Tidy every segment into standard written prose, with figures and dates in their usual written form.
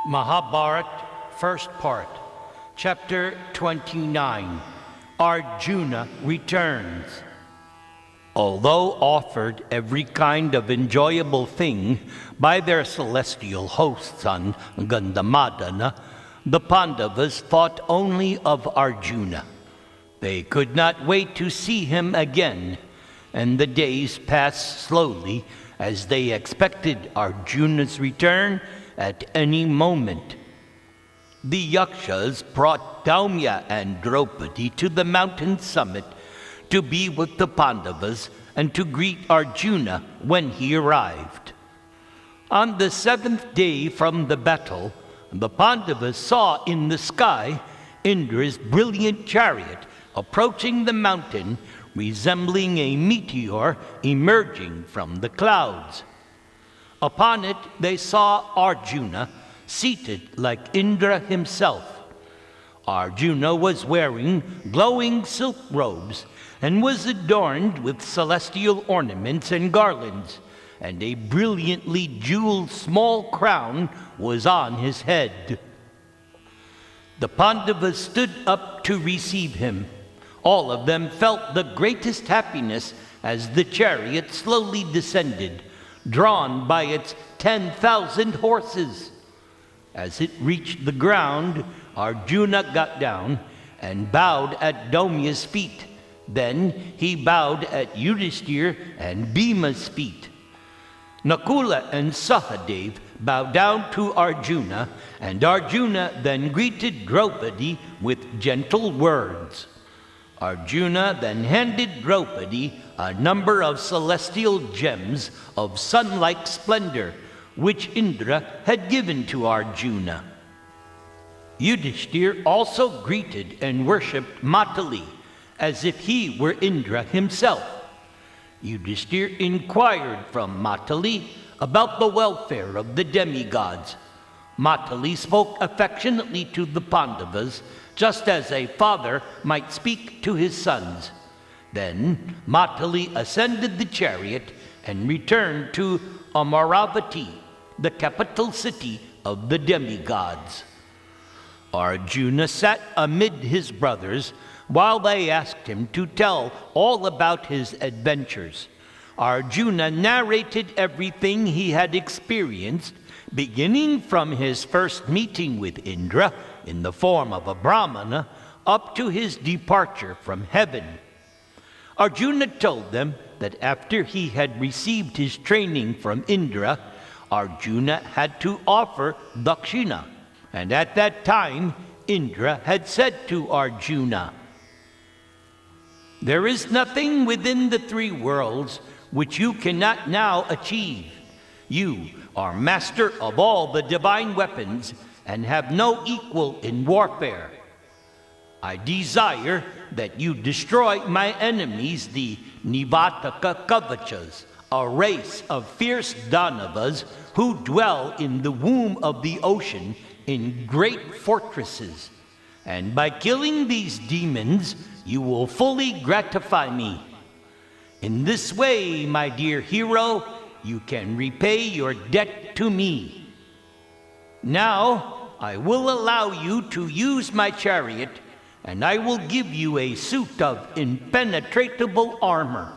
Maha-Bharata, first part, chapter 29. Arjuna returns. Although offered every kind of enjoyable thing by their celestial hosts on Gandhamadana, the Pandavas thought only of Arjuna. They could not wait to see him again, and the days passed slowly as they expected Arjuna's return at any moment. The Yakshas brought Daumya and Draupadi to the mountain summit to be with the Pandavas and to greet Arjuna when he arrived. On the 7th day from the battle, the Pandavas saw in the sky Indra's brilliant chariot approaching the mountain, resembling a meteor emerging from the clouds. Upon it they saw Arjuna seated like Indra himself. Arjuna was wearing glowing silk robes and was adorned with celestial ornaments and garlands, and a brilliantly jeweled small crown was on his head. The Pandavas stood up to receive him. All of them felt the greatest happiness as the chariot slowly descended, drawn by its 10,000 horses. As it reached the ground, Arjuna got down and bowed at Daumya's feet. Then he bowed at Yudhishthir and Bhima's feet. Nakula and Sahadev bowed down to Arjuna, and Arjuna then greeted Draupadi with gentle words. Arjuna then handed Draupadi a number of celestial gems of sun-like splendor, which Indra had given to Arjuna. Yudhishthir also greeted and worshipped Matali, as if he were Indra himself. Yudhishthir inquired from Matali about the welfare of the demigods. Matali spoke affectionately to the Pandavas, just as a father might speak to his sons. Then Matali ascended the chariot and returned to Amaravati, the capital city of the demigods. Arjuna sat amid his brothers while they asked him to tell all about his adventures. Arjuna narrated everything he had experienced, beginning from his first meeting with Indra in the form of a Brahmana up to his departure from heaven. Arjuna told them that after he had received his training from Indra, Arjuna had to offer dakshina, and at that time Indra had said to Arjuna, "There is nothing within the three worlds which you cannot now achieve. You are master of all the divine weapons and have no equal in warfare. I desire that you destroy my enemies, the Nivata-kavacas, a race of fierce Danavas who dwell in the womb of the ocean in great fortresses. And by killing these demons, you will fully gratify me. In this way, my dear hero, you can repay your debt to me. Now, I will allow you to use my chariot, and I will give you a suit of impenetrable armor.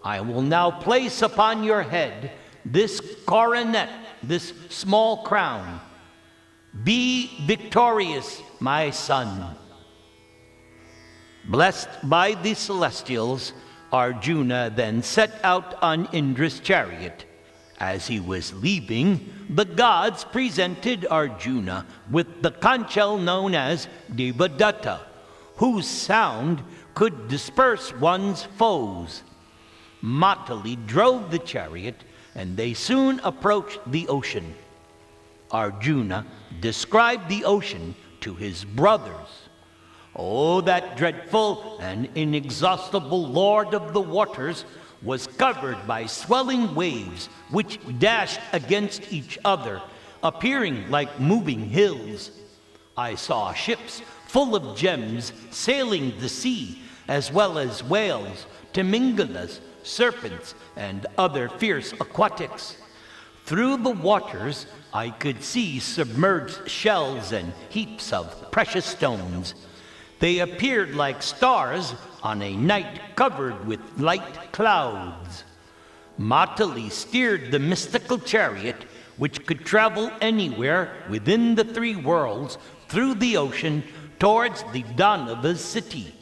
I will now place upon your head this coronet, this small crown. Be victorious, my son." Blessed by the celestials, Arjuna then set out on Indra's chariot. As he was leaving, the gods presented Arjuna with the conch shell known as Devadatta, whose sound could disperse one's foes. Matali drove the chariot, and they soon approached the ocean. Arjuna described the ocean to his brothers. Oh, that dreadful and inexhaustible lord of the waters was covered by swelling waves which dashed against each other, appearing like moving hills. I saw ships full of gems sailing the sea, as well as whales, timingalas, serpents, and other fierce aquatics. Through the waters, I could see submerged shells and heaps of precious stones. They appeared like stars on a night covered with light clouds. Matali steered the mystical chariot, which could travel anywhere within the three worlds through the ocean towards the Danava's city.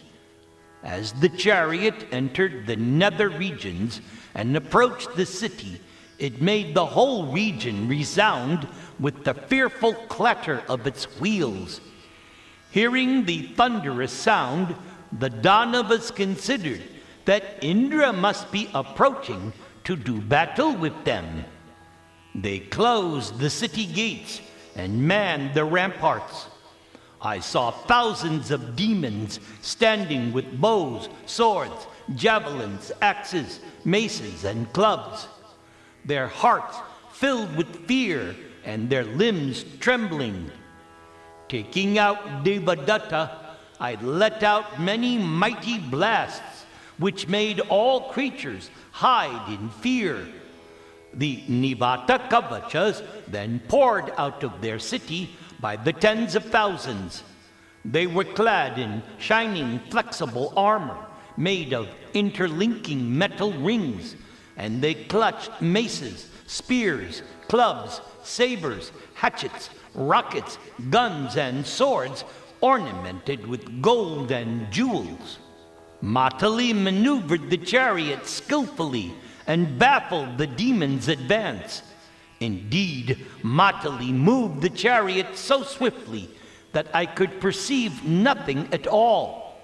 As the chariot entered the nether regions and approached the city, it made the whole region resound with the fearful clatter of its wheels. Hearing the thunderous sound, the Danavas considered that Indra must be approaching to do battle with them. They closed the city gates and manned the ramparts. I saw thousands of demons standing with bows, swords, javelins, axes, maces, and clubs, their hearts filled with fear and their limbs trembling. Taking out Devadatta, I let out many mighty blasts, which made all creatures hide in fear. The Nivata-kavacas then poured out of their city by the tens of thousands. They were clad in shining, flexible armor made of interlinking metal rings, and they clutched maces, spears, clubs, sabers, hatchets, rockets, guns, and swords ornamented with gold and jewels. Matali maneuvered the chariot skillfully and baffled the demon's advance. Indeed, Matali moved the chariot so swiftly that I could perceive nothing at all.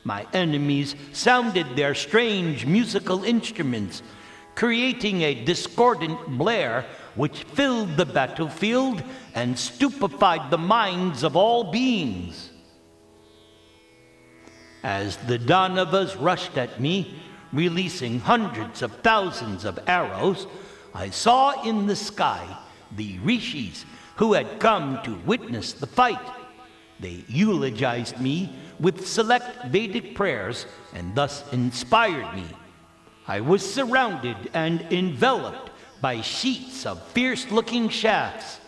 My enemies sounded their strange musical instruments, creating a discordant blare which filled the battlefield and stupefied the minds of all beings. As the Danavas rushed at me, releasing hundreds of thousands of arrows, I saw in the sky the rishis who had come to witness the fight. They eulogized me with select Vedic prayers and thus inspired me. I was surrounded and enveloped by sheets of fierce-looking shafts,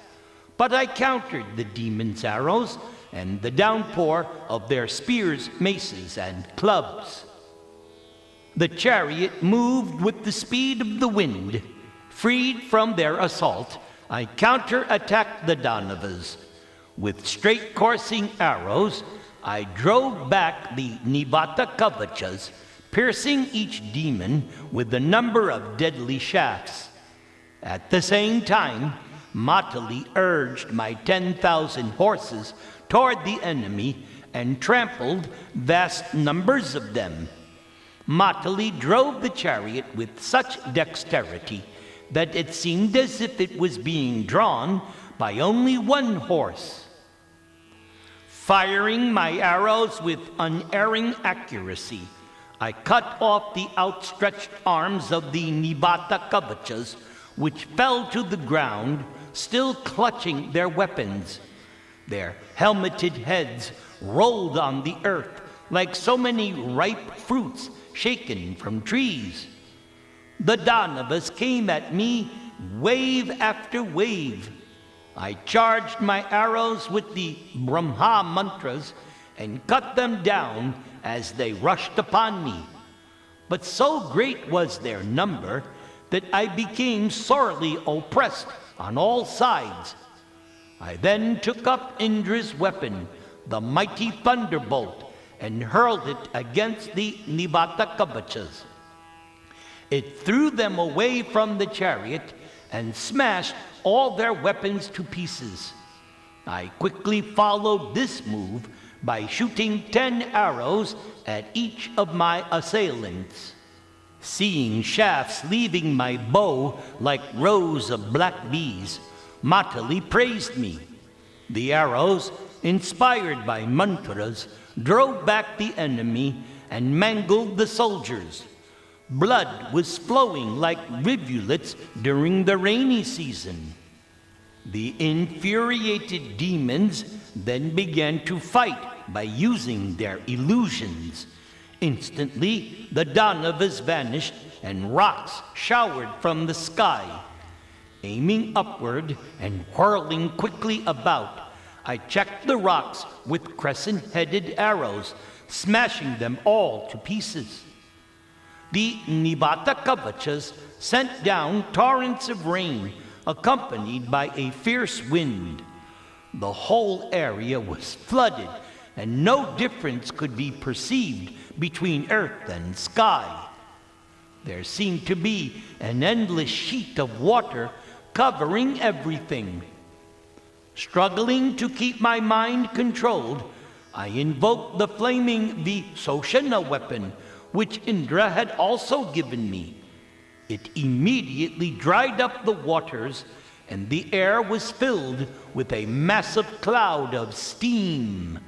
but I countered the demons' arrows and the downpour of their spears, maces, and clubs. The chariot moved with the speed of the wind. Freed from their assault, I counterattacked the Danavas. With straight coursing arrows, I drove back the Nivata-kavacas, piercing each demon with a number of deadly shafts. At the same time, Matali urged my 10,000 horses toward the enemy and trampled vast numbers of them. Matali drove the chariot with such dexterity that it seemed as if it was being drawn by only one horse. Firing my arrows with unerring accuracy, I cut off the outstretched arms of the Nivata-kavacas, which fell to the ground, still clutching their weapons. Their helmeted heads rolled on the earth like so many ripe fruits shaken from trees. The Danavas came at me, wave after wave. I charged my arrows with the Brahma mantras and cut them down as they rushed upon me. But so great was their number that I became sorely oppressed on all sides. I then took up Indra's weapon, the mighty thunderbolt, and hurled it against the Nivata-kavacas. It threw them away from the chariot and smashed all their weapons to pieces. I quickly followed this move by shooting 10 arrows at each of my assailants. Seeing shafts leaving my bow like rows of black bees, Matali praised me. The arrows, inspired by mantras, drove back the enemy and mangled the soldiers. Blood was flowing like rivulets during the rainy season. The infuriated demons then began to fight by using their illusions. Instantly, the Danavas vanished and rocks showered from the sky. Aiming upward and whirling quickly about, I checked the rocks with crescent-headed arrows, smashing them all to pieces. The Nivata-kavacas sent down torrents of rain, accompanied by a fierce wind. The whole area was flooded, and no difference could be perceived between earth and sky. There seemed to be an endless sheet of water covering everything. Struggling to keep my mind controlled, I invoked the flaming Visoshana weapon, which Indra had also given me. It immediately dried up the waters, and the air was filled with a massive cloud of steam.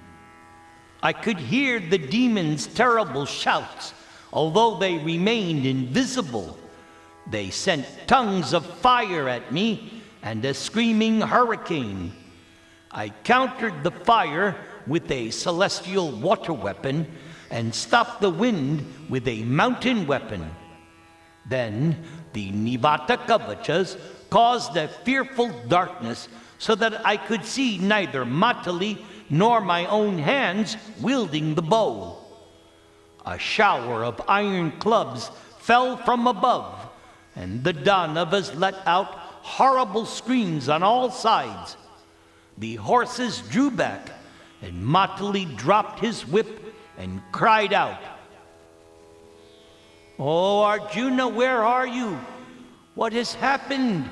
I could hear the demons' terrible shouts, although they remained invisible. They sent tongues of fire at me and a screaming hurricane. I countered the fire with a celestial water weapon and stopped the wind with a mountain weapon. Then the Nivata-kavacas caused a fearful darkness so that I could see neither Matali nor my own hands wielding the bow. A shower of iron clubs fell from above, and the Danavas let out horrible screams on all sides. The horses drew back, and Matali dropped his whip and cried out, "Oh, Arjuna, where are you? What has happened?"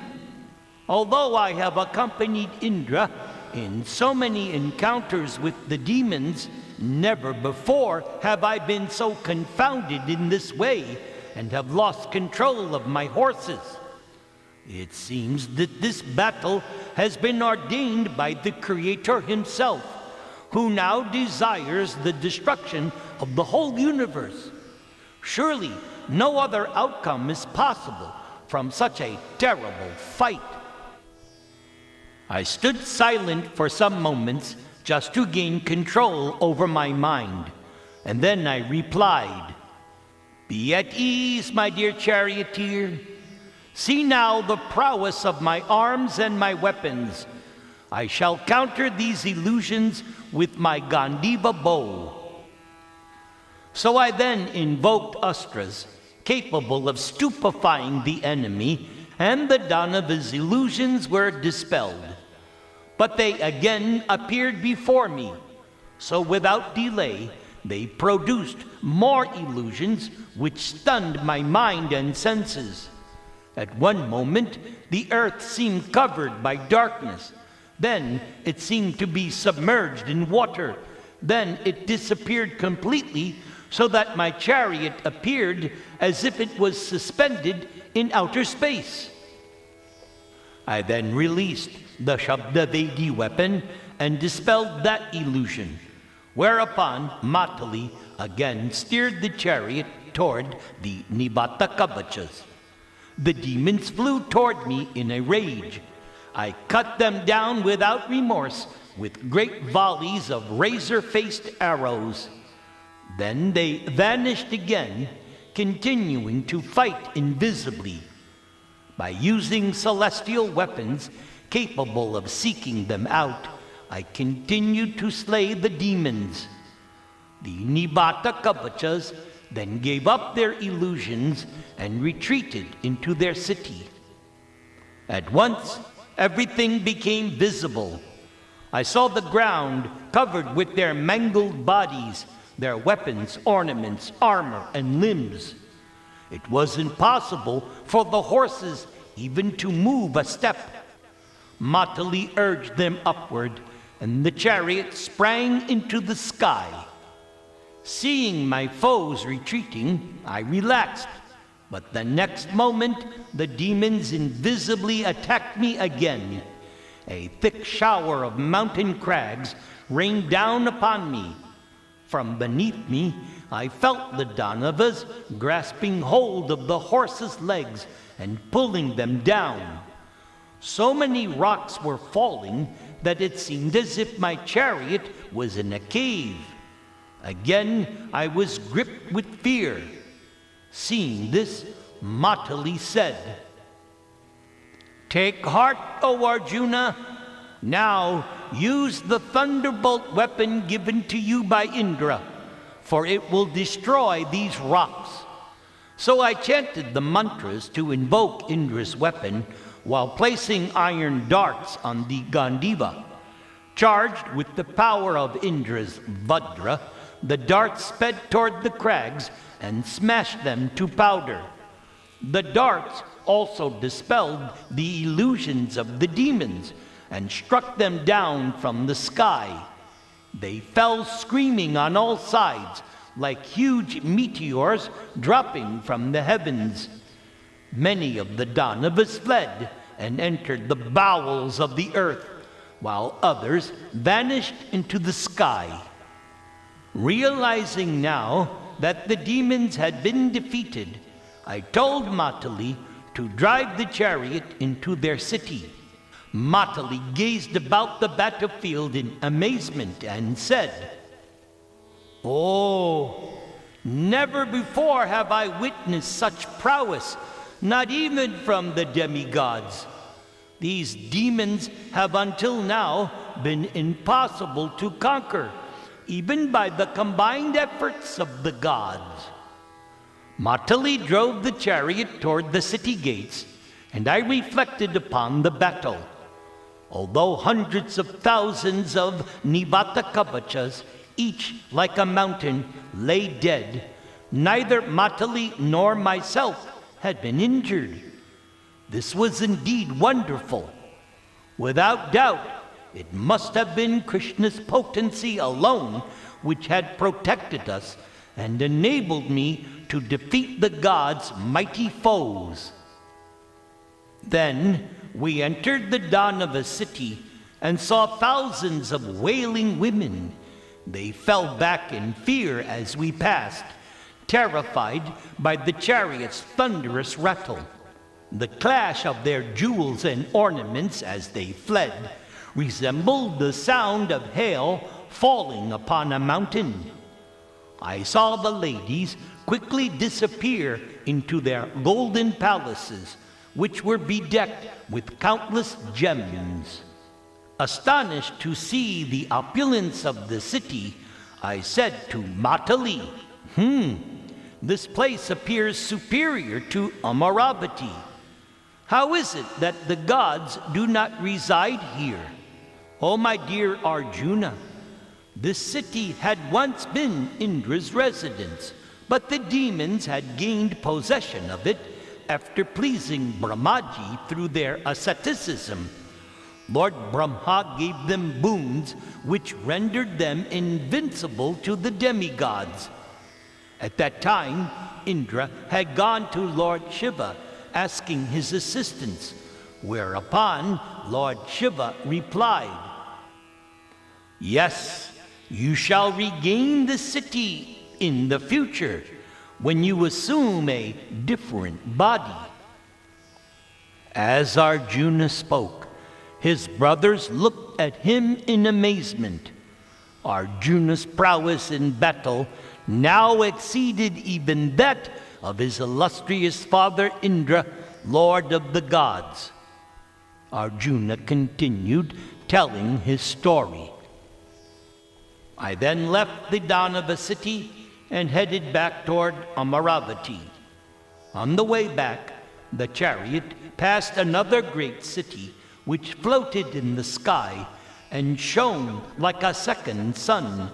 Although I have accompanied Indra in so many encounters with the demons, never before have I been so confounded in this way and have lost control of my horses. It seems that this battle has been ordained by the Creator himself, who now desires the destruction of the whole universe. Surely no other outcome is possible from such a terrible fight. I stood silent for some moments just to gain control over my mind, and then I replied, "Be at ease, my dear charioteer. See now the prowess of my arms and my weapons. I shall counter these illusions with my Gandiva bow." So I then invoked Astras, capable of stupefying the enemy, and the Danava's illusions were dispelled. But they again appeared before me, so without delay they produced more illusions which stunned my mind and senses. At one moment, the earth seemed covered by darkness. Then it seemed to be submerged in water. Then it disappeared completely, so that my chariot appeared as if it was suspended in outer space. I then released the Shabdavedi weapon and dispelled that illusion, whereupon Matali again steered the chariot toward the Nivata-kavacas. The demons flew toward me in a rage. I cut them down without remorse with great volleys of razor-faced arrows. Then they vanished again, continuing to fight invisibly. By using celestial weapons capable of seeking them out, I continued to slay the demons. The Nivata-kavacas then gave up their illusions and retreated into their city. At once, everything became visible. I saw the ground covered with their mangled bodies, their weapons, ornaments, armor, and limbs. It was impossible for the horses even to move a step. Matali urged them upward, and the chariot sprang into the sky. Seeing my foes retreating, I relaxed, but the next moment the demons invisibly attacked me again. A thick shower of mountain crags rained down upon me. From beneath me, I felt the Danavas grasping hold of the horses' legs and pulling them down. So many rocks were falling that it seemed as if my chariot was in a cave. Again, I was gripped with fear. Seeing this, Matali said, Take heart, O Arjuna. Now use the thunderbolt weapon given to you by Indra, for it will destroy these rocks. So I chanted the mantras to invoke Indra's weapon while placing iron darts on the Gandiva. Charged with the power of Indra's Vajra, the darts sped toward the crags and smashed them to powder. The darts also dispelled the illusions of the demons and struck them down from the sky. They fell screaming on all sides like huge meteors dropping from the heavens. Many of the Danavas fled and entered the bowels of the earth, while others vanished into the sky. Realizing now that the demons had been defeated, I told Matali to drive the chariot into their city. Matali gazed about the battlefield in amazement and said, "Oh, never before have I witnessed such prowess, not even from the demigods. These demons have until now been impossible to conquer, even by the combined efforts of the gods." Matali drove the chariot toward the city gates, and I reflected upon the battle. Although hundreds of thousands of Nivata-kavacas, each like a mountain, lay dead, neither Matali nor myself had been injured. This was indeed wonderful. Without doubt, it must have been Krishna's potency alone which had protected us and enabled me to defeat the gods' mighty foes. Then we entered the Danava city and saw thousands of wailing women. They fell back in fear as we passed, terrified by the chariot's thunderous rattle. The clash of their jewels and ornaments as they fled resembled the sound of hail falling upon a mountain. I saw the ladies quickly disappear into their golden palaces, which were bedecked with countless gems. Astonished to see the opulence of the city, I said to Matali, "This place appears superior to Amaravati. How is it that the gods do not reside here? Oh, my dear Arjuna, this city had once been Indra's residence, but the demons had gained possession of it after pleasing Brahmaji through their asceticism. Lord Brahma gave them boons which rendered them invincible to the demigods. At that time, Indra had gone to Lord Shiva asking his assistance, whereupon Lord Shiva replied, 'Yes, you shall regain the city in the future when you assume a different body.'" As Arjuna spoke, his brothers looked at him in amazement. Arjuna's prowess in battle now exceeded even that of his illustrious father Indra, Lord of the gods. Arjuna continued telling his story. I then left the Danava city and headed back toward Amaravati. On the way back, the chariot passed another great city which floated in the sky and shone like a second sun.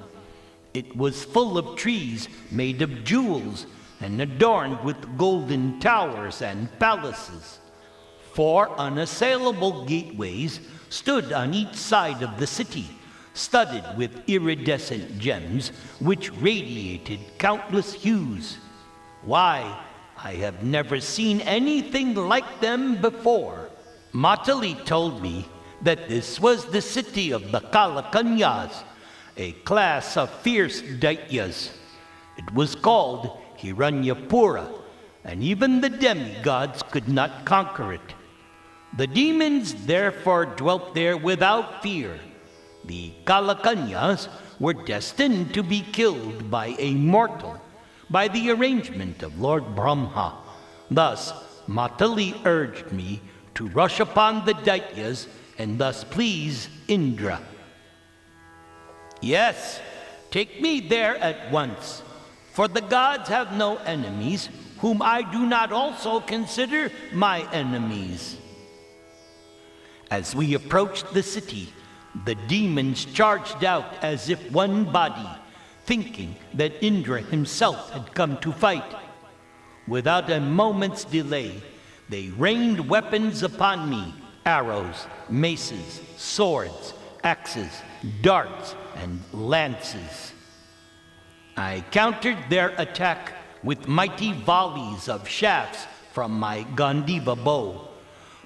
It was full of trees made of jewels and adorned with golden towers and palaces. 4 unassailable gateways stood on each side of the city, studded with iridescent gems which radiated countless hues. Why, I have never seen anything like them before. Matali told me that this was the city of the Kalakanyas, a class of fierce Daityas. It was called Hiranyapura, and even the demigods could not conquer it. The demons therefore dwelt there without fear. The Kalakanyas were destined to be killed by a mortal, by the arrangement of Lord Brahma. Thus, Matali urged me to rush upon the Daityas and thus please Indra. Yes, take me there at once, for the gods have no enemies whom I do not also consider my enemies. As we approached the city, the demons charged out as if one body, thinking that Indra himself had come to fight. Without a moment's delay, they rained weapons upon me: arrows, maces, swords, axes, darts, and lances. I countered their attack with mighty volleys of shafts from my Gandiva bow.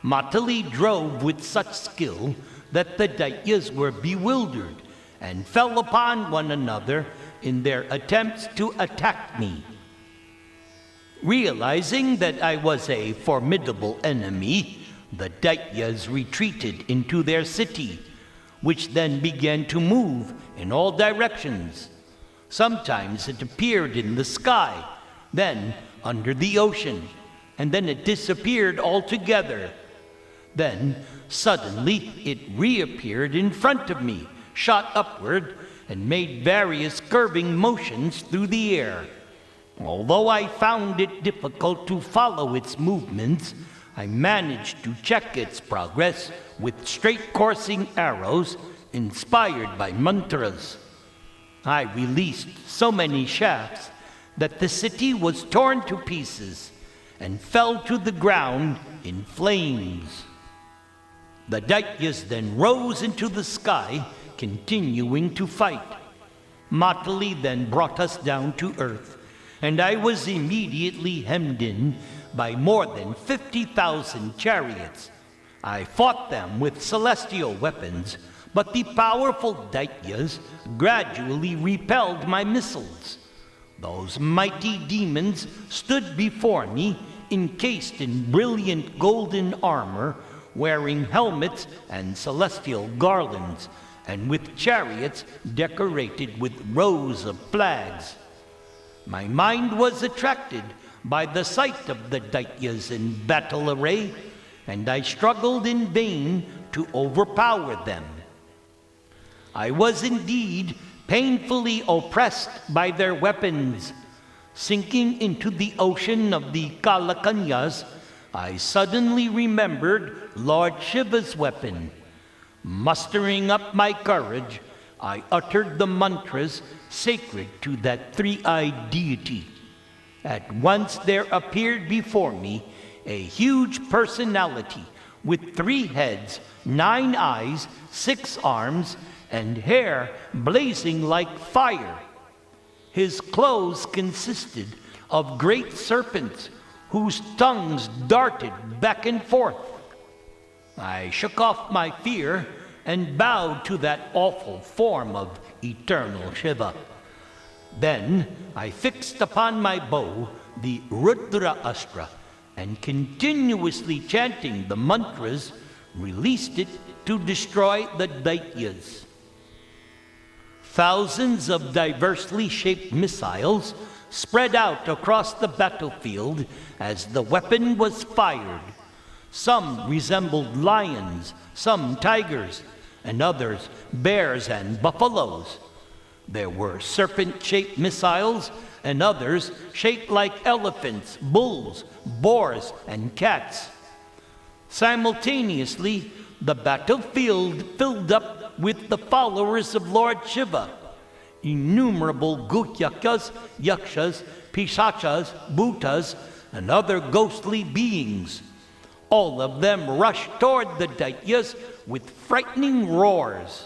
Matali drove with such skill that the Daityas were bewildered and fell upon one another in their attempts to attack me. Realizing that I was a formidable enemy, the Daityas retreated into their city, which then began to move in all directions. Sometimes it appeared in the sky, then under the ocean, and then it disappeared altogether. Then, suddenly, it reappeared in front of me, shot upward, and made various curving motions through the air. Although I found it difficult to follow its movements, I managed to check its progress with straight-coursing arrows inspired by mantras. I released so many shafts that the city was torn to pieces and fell to the ground in flames. The Daityas then rose into the sky, continuing to fight. Matali then brought us down to earth, and I was immediately hemmed in by more than 50,000 chariots. I fought them with celestial weapons, but the powerful Daityas gradually repelled my missiles. Those mighty demons stood before me, encased in brilliant golden armor, wearing helmets and celestial garlands, and with chariots decorated with rows of flags. My mind was attracted by the sight of the Daityas in battle array, and I struggled in vain to overpower them. I was indeed painfully oppressed by their weapons. Sinking into the ocean of the Kalakanyas, I suddenly remembered Lord Shiva's weapon. Mustering up my courage, I uttered the mantras sacred to that three-eyed deity. At once there appeared before me a huge personality with 3 heads, 9 eyes, 6 arms, and hair blazing like fire. His clothes consisted of great serpents whose tongues darted back and forth. I shook off my fear and bowed to that awful form of eternal Shiva. Then I fixed upon my bow the Rudra Astra, and continuously chanting the mantras, released it to destroy the Daityas. Thousands of diversely shaped missiles spread out across the battlefield as the weapon was fired. Some resembled lions, some tigers, and others bears and buffaloes. There were serpent-shaped missiles, and others shaped like elephants, bulls, boars, and cats. Simultaneously, the battlefield filled up with the followers of Lord Shiva. Innumerable Gutyakas, Yakshas, Pishachas, Bhutas, and other ghostly beings. All of them rushed toward the Daityas with frightening roars.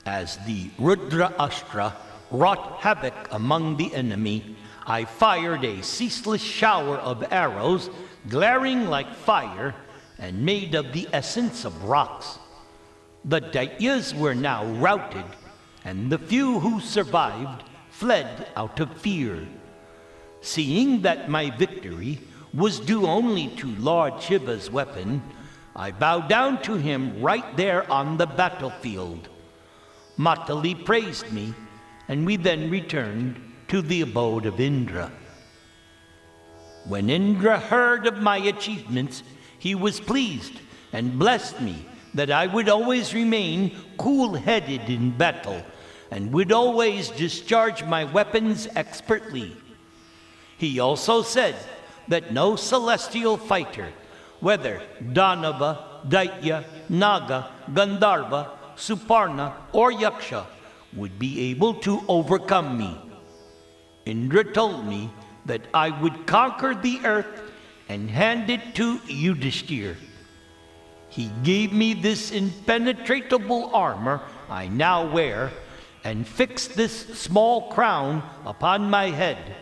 As the Rudra Astra wrought havoc among the enemy, I fired a ceaseless shower of arrows, glaring like fire and made of the essence of rocks. The Daityas were now routed, and the few who survived fled out of fear. Seeing that my victory was due only to Lord Shiva's weapon, I bowed down to him right there on the battlefield. Matali praised me, and we then returned to the abode of Indra. When Indra heard of my achievements, He was pleased and blessed me that I would always remain cool-headed in battle and would always discharge my weapons expertly. He also said that no celestial fighter, whether Danava, Daitya, Naga, Gandharva, Suparna, or Yaksha, would be able to overcome me. Indra told me that I would conquer the earth and hand it to Yudhishthir. He gave me this impenetrable armor I now wear and fixed this small crown upon my head.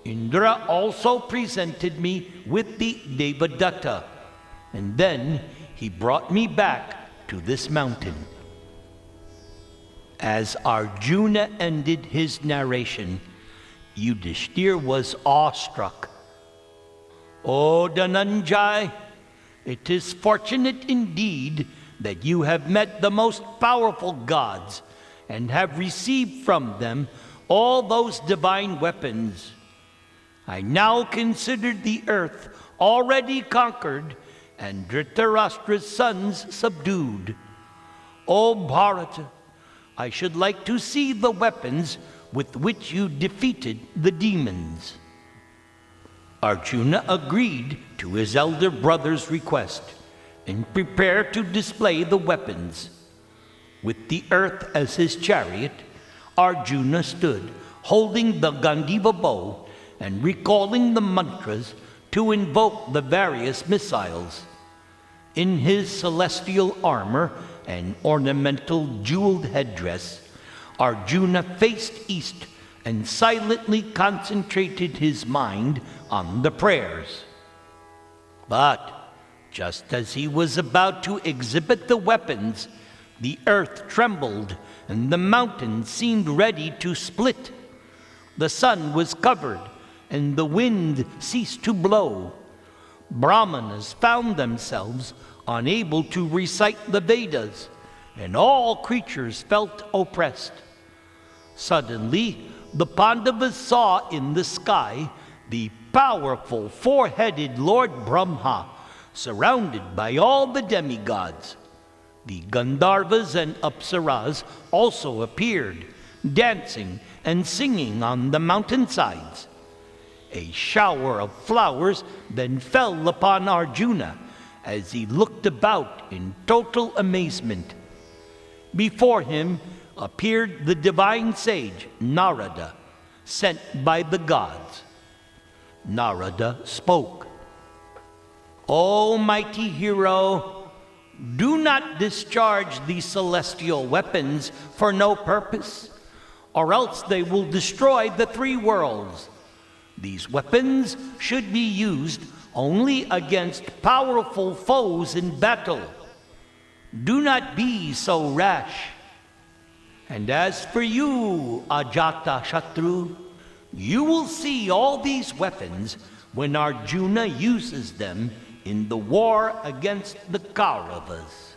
Indra also presented me with the Devadatta, and then he brought me back to this mountain. As Arjuna ended his narration, Yudhishthir was awestruck. "O Dhananjay, it is fortunate indeed that you have met the most powerful gods and have received from them all those divine weapons. I now consider the earth already conquered and Dhritarashtra's sons subdued. O Bharata, I should like to see the weapons with which you defeated the demons." Arjuna agreed to his elder brother's request and prepared to display the weapons. With the earth as his chariot, Arjuna stood holding the Gandiva bow and recalling the mantras to invoke the various missiles. In his celestial armor and ornamental jeweled headdress, Arjuna faced east and silently concentrated his mind on the prayers. But just as he was about to exhibit the weapons, the earth trembled and the mountains seemed ready to split. The sun was covered and the wind ceased to blow. Brahmanas found themselves unable to recite the Vedas, and all creatures felt oppressed. Suddenly, the Pandavas saw in the sky the powerful four-headed Lord Brahma, surrounded by all the demigods. The Gandharvas and Apsaras also appeared, dancing and singing on the mountainsides. A shower of flowers then fell upon Arjuna as he looked about in total amazement. Before him appeared the divine sage Narada, sent by the gods. Narada spoke. "O mighty hero, do not discharge these celestial weapons for no purpose, or else they will destroy the three worlds. These weapons should be used only against powerful foes in battle. Do not be so rash. And as for you, Ajata Shatru, you will see all these weapons when Arjuna uses them in the war against the Kauravas."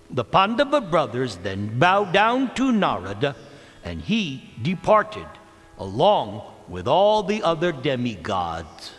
The Pandava brothers then bowed down to Narada, and he departed along with all the other demigods.